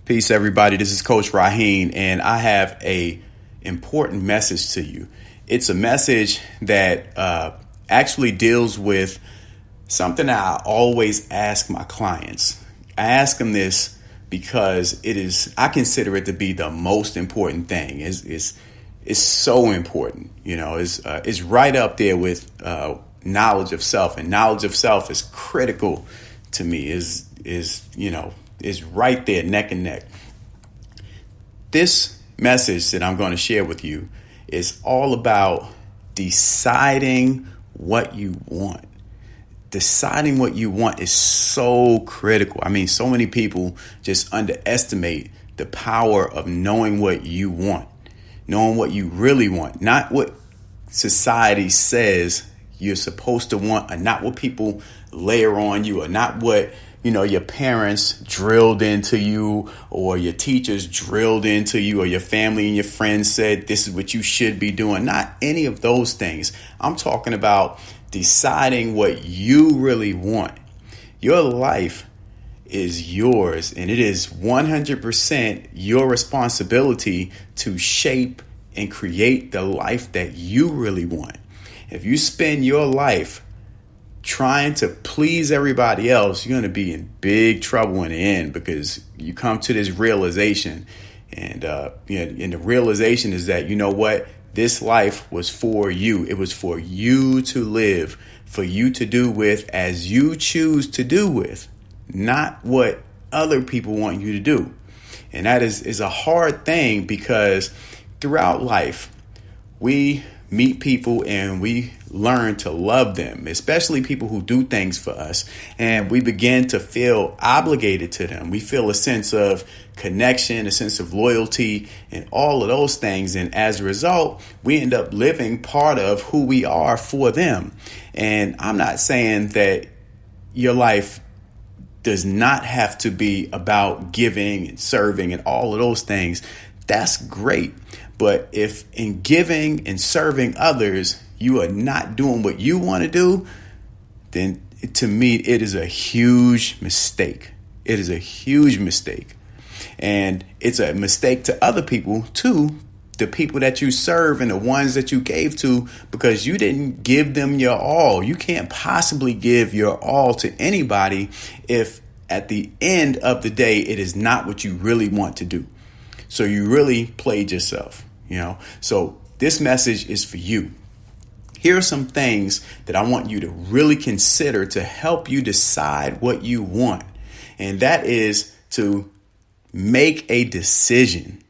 Peace, everybody. This is Coach Raheen, and I have a important message to you. It's a message that actually deals with something that I always ask my clients. I ask them this because I consider it to be the most important thing. It's so important. It's right up there with knowledge of self, and knowledge of self is critical to me. Is right there, neck and neck. This message that I'm going to share with you is all about deciding what you want. Deciding what you want is so critical. I mean, so many people just underestimate the power of knowing what you want, knowing what you really want, not what society says you're supposed to want, or not what people layer on you, or not what your parents drilled into you, or your teachers drilled into you, or your family and your friends said this is what you should be doing. Not any of those things. I'm talking about deciding what you really want. Your life is yours, and it is 100% your responsibility to shape and create the life that you really want. If you spend your life trying to please everybody else, you're going to be in big trouble in the end, because you come to this realization, and the realization is that, this life was for you. It was for you to live, for you to do with as you choose to do with, not what other people want you to do. And that is a hard thing, because throughout life, we meet people and we learn to love them, especially people who do things for us. And we begin to feel obligated to them. We feel a sense of connection, a sense of loyalty, and all of those things. And as a result, we end up living part of who we are for them. And I'm not saying that your life does not have to be about giving and serving and all of those things. That's great. But if in giving and serving others, you are not doing what you want to do, then to me, it is a huge mistake. It is a huge mistake. And it's a mistake to other people too, the people that you serve and the ones that you gave to, because you didn't give them your all. You can't possibly give your all to anybody if at the end of the day, it is not what you really want to do. So you really played yourself, So this message is for you. Here are some things that I want you to really consider to help you decide what you want. And that is to make a decision.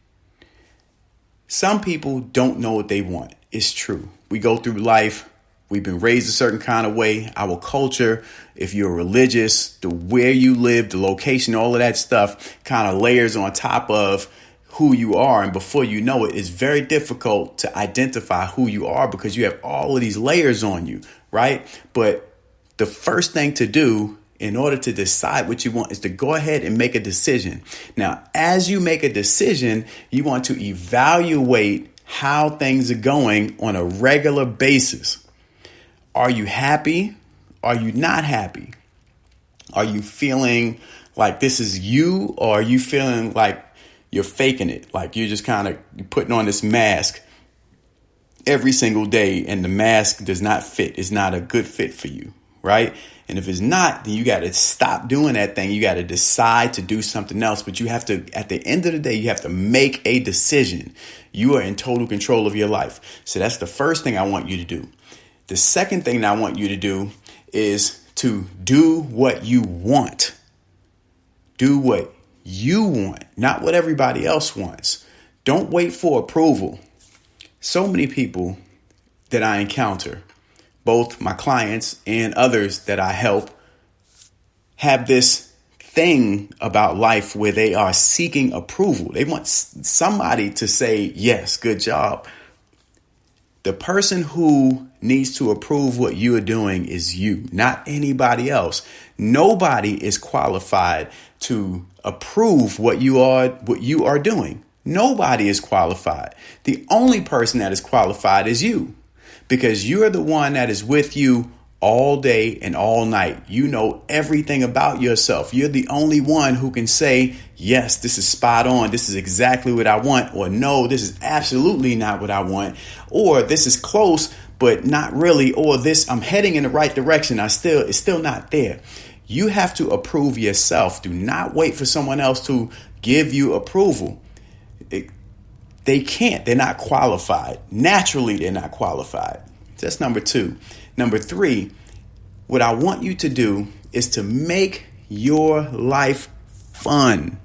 Some people don't know what they want. It's true. We go through life. We've been raised a certain kind of way. Our culture, if you're religious, the where you live, the location, all of that stuff kind of layers on top of who you are. And before you know it, it's very difficult to identify who you are, because you have all of these layers on you, right? But the first thing to do in order to decide what you want is to go ahead and make a decision. Now, as you make a decision, you want to evaluate how things are going on a regular basis. Are you happy? Are you not happy? Are you feeling like this is you, or are you feeling like you're faking it? Like you're just kind of putting on this mask every single day, and the mask does not fit. It's not a good fit for you, right? And if it's not, then you got to stop doing that thing. You got to decide to do something else. But you have to, at the end of the day, you have to make a decision. You are in total control of your life. So that's the first thing I want you to do. The second thing that I want you to do is to do what you want. Do what you want, not what everybody else wants. Don't wait for approval. So many people that I encounter, both my clients and others that I help, have this thing about life where they are seeking approval. They want somebody to say, yes, good job. The person who needs to approve what you are doing is you, not anybody else. Nobody is qualified to approve what you are doing. Nobody is qualified. The only person that is qualified is you, because you are the one that is with you all day and all night. You know everything about yourself. You're the only one who can say, yes, this is spot on. This is exactly what I want. Or no, this is absolutely not what I want. Or this is close, but not really. Or this, I'm heading in the right direction. It's still not there. You have to approve yourself. Do not wait for someone else to give you approval. They can't. They're not qualified. Naturally, they're not qualified. That's number 2. Number 3, what I want you to do is to make your life fun.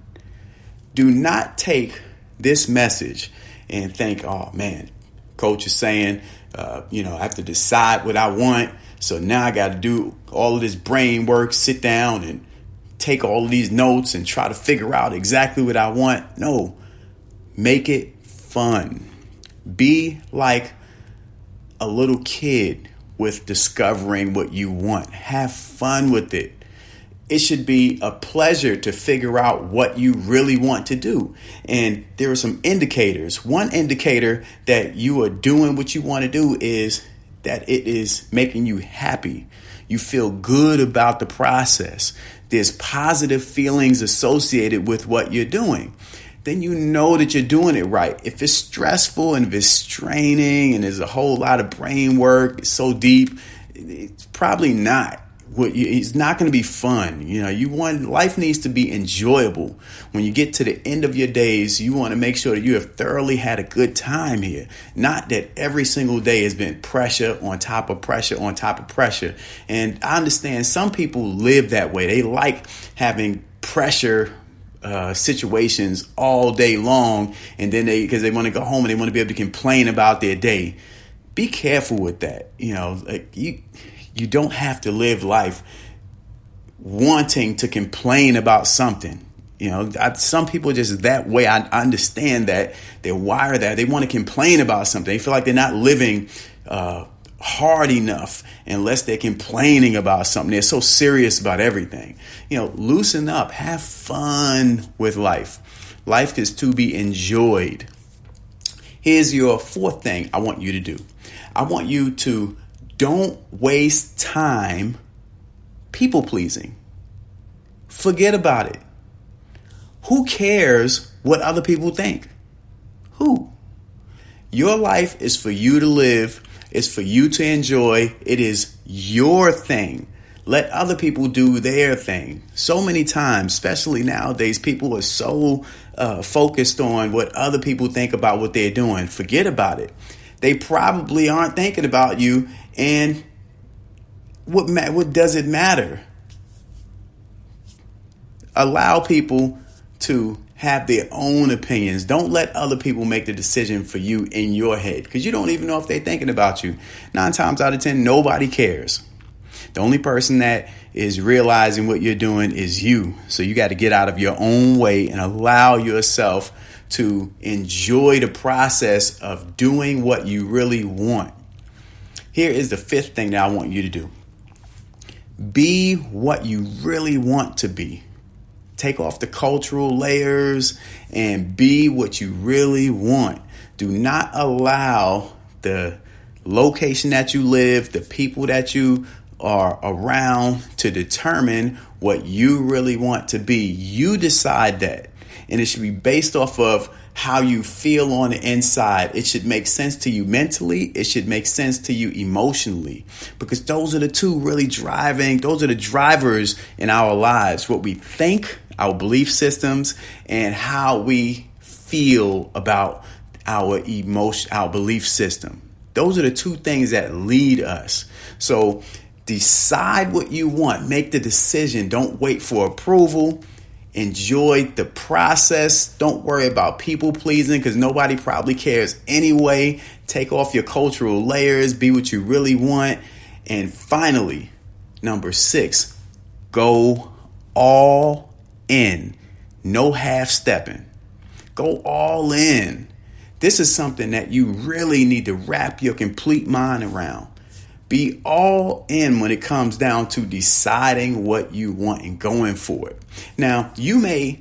Do not take this message and think, oh man, coach is saying, I have to decide what I want. So now I got to do all of this brain work, sit down and take all of these notes and try to figure out exactly what I want. No, make it fun. Be like a little kid with discovering what you want. Have fun with it. It should be a pleasure to figure out what you really want to do. And there are some indicators. One indicator that you are doing what you want to do is that it is making you happy. You feel good about the process. There's positive feelings associated with what you're doing. Then you know that you're doing it right. If it's stressful and if it's straining and there's a whole lot of brain work, it's so deep, it's probably not. It's not going to be fun. Life needs to be enjoyable. When you get to the end of your days, you want to make sure that you have thoroughly had a good time here. Not that every single day has been pressure on top of pressure on top of pressure. And I understand some people live that way. They like having pressure situations all day long, and then because they want to go home and they want to be able to complain about their day. Be careful with that. You don't have to live life wanting to complain about something. Some people are just that way. I understand that. They're wired that they want to complain about something. They feel like they're not living hard enough unless they're complaining about something. They're so serious about everything. Loosen up, have fun with life. Life is to be enjoyed. Here's your 4th thing I want you to do. I want you to don't waste time people pleasing. Forget about it. Who cares what other people think? Who? Your life is for you to live. It's for you to enjoy. It is your thing. Let other people do their thing. So many times, especially nowadays, people are so focused on what other people think about what they're doing. Forget about it. They probably aren't thinking about you. And what does it matter? Allow people to have their own opinions. Don't let other people make the decision for you in your head, because you don't even know if they're thinking about you. 9 times out of 10, nobody cares. The only person that is realizing what you're doing is you. So you got to get out of your own way and allow yourself to enjoy the process of doing what you really want. Here is the 5th thing that I want you to do. Be what you really want to be. Take off the cultural layers and be what you really want. Do not allow the location that you live, the people that you are around to determine what you really want to be. You decide that. And it should be based off of how you feel on the inside. It should make sense to you mentally. It should make sense to you emotionally, because those are the drivers in our lives. What we think, our belief systems, and how we feel about our belief system. Those are the 2 things that lead us. So decide what you want. Make the decision. Don't wait for approval. Enjoy the process. Don't worry about people pleasing, because nobody probably cares anyway. Take off your cultural layers. Be what you really want. And finally, number 6, go all in. No half stepping. Go all in. This is something that you really need to wrap your complete mind around. Be all in when it comes down to deciding what you want and going for it. Now, you may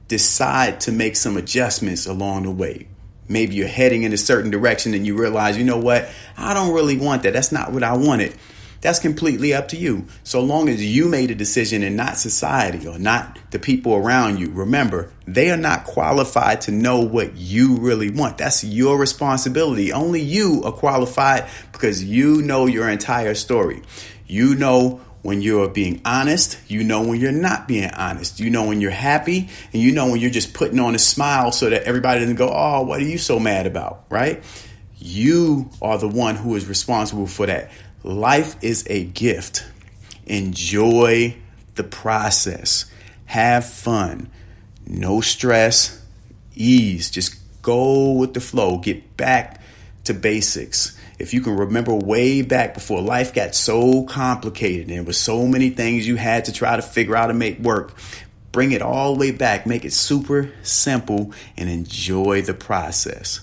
decide to make some adjustments along the way. Maybe you're heading in a certain direction and you realize, you know what? I don't really want that. That's not what I wanted. That's completely up to you. So long as you made a decision and not society or not the people around you, remember, they are not qualified to know what you really want. That's your responsibility. Only you are qualified because you know your entire story. You know when you're being honest, you know when you're not being honest, you know when you're happy, and you know when you're just putting on a smile so that everybody doesn't go, oh, what are you so mad about, right? You are the one who is responsible for that. Life is a gift. Enjoy the process. Have fun. No stress. Ease. Just go with the flow. Get back to basics. If you can remember way back before life got so complicated and there was so many things you had to try to figure out and make work, bring it all the way back. Make it super simple and enjoy the process.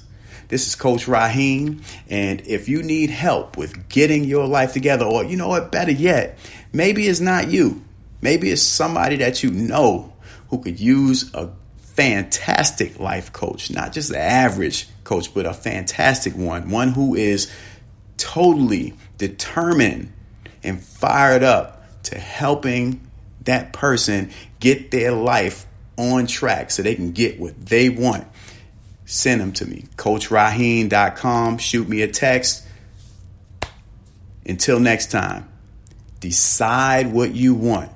This is Coach Raheem, and if you need help with getting your life together, or you know what, better yet, maybe it's not you. Maybe it's somebody that you know who could use a fantastic life coach, not just the average coach, but a fantastic one who is totally determined and fired up to helping that person get their life on track so they can get what they want. Send them to me, CoachRaheem.com. Shoot me a text. Until next time, decide what you want.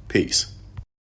Peace.